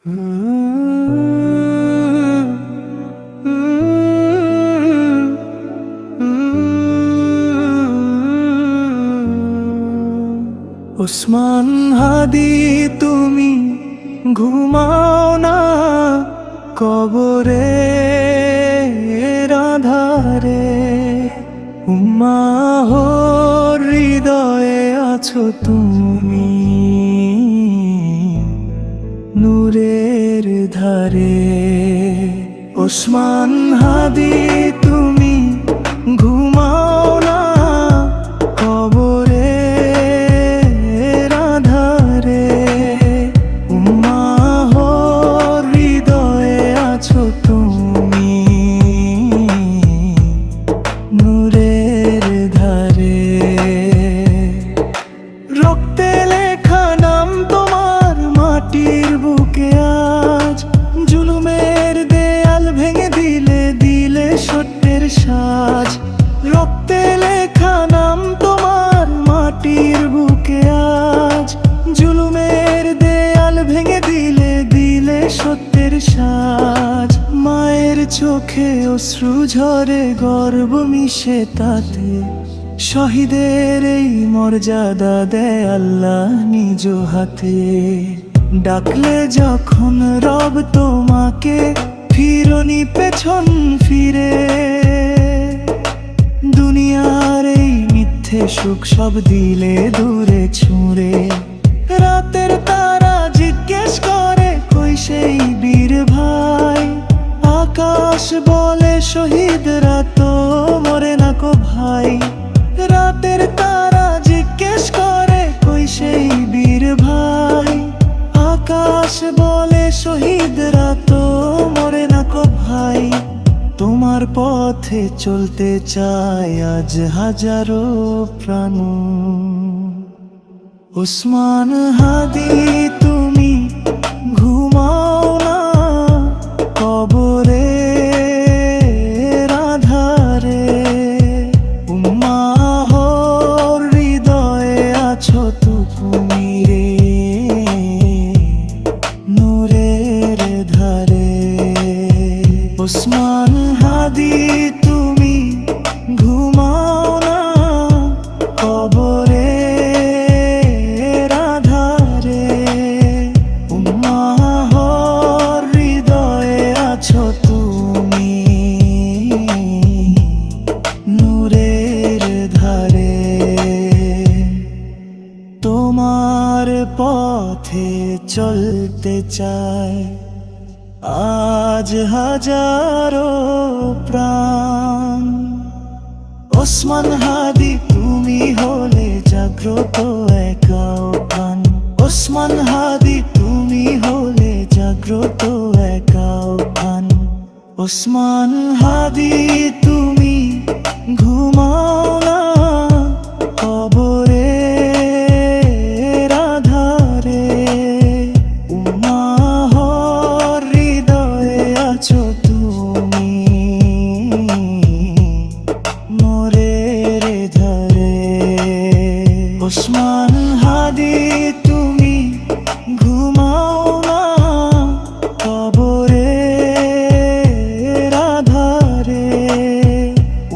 ওসমান হাদি তুমি ঘুমাও না কবরে আধারে, উম্মাহর হৃদয়ে আছো তুমি নূরের ধারে। ওসমান হাদি তুমি ঘুমাও না কবরে আধারে, উম্মাহর হৃদয়ে আছো তুমি নূরের ধারে। রক্তে লেখা নাম তোমার মাটির বুকে আজ, জুলুমের দেয়াল ভেঙে দিলে দিলে সত্যের সাজ। রক্তে লেখা নাম তোমার মাটির বুকে আজ, জুলুমের দেয়াল ভেঙে দিলে দিলে সত্যের সাজ। মায়ের চোখে অশ্রু ঝরে গর্ব মিশে তাতে, শহীদের এই মর্যাদা দেয় আল্লাহ নিজ হাতে। ডাকলে যখন রব তোমাকে ফিরনি পেছন ফিরে, দুনিয়ার এই মিথ্যে সুখ সব দিলে দূরে ছুঁড়ে। রাতের তারা জিজ্ঞেস করে কই সেই বীর ভাই, আকাশ বলে শহীদরা তো মরে না কো ভাই। রাতের তারা জিজ্ঞেস করে কই সেই বীর ভাই, আকাশ বলে শহীদরা তো মরে না কো ভাই। তোমার পথে চলতে চায় আজ হাজারো প্রাণ। ওসমান হাদি তুমি ঘুমাও না কবরে আধারে, উম্মাহর হৃদয়ে আছো তুমি রে নূরের ধারে। ওসমান হাদি তুমি ঘুমাও না কবরে আধারে, উম্মাহর হৃদয়ে আছো তুমি নূরের ধারে। তোমার পথে চলতে চায় আজ হাজারো প্রাণ। ওসমান হাদি তুমি হলে জাগ্রত এক আহ্বান। ওসমান হাদি তুমি হলে জাগ্রত এক আহ্বান। ওসমান হাদি তুমি ঘুমাও না কবরে আধারে, উম্মাহর হৃদয়ে আছো তুমি নূরের ধারে। ওসমান হাদি তুমি ঘুমাও না কবরে আধারে,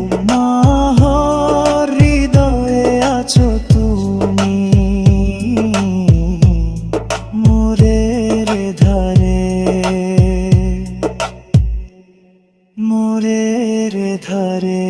উম্মাহর হৃদয়ে আছো তুমি নূরের ধারে নূরের ধারে।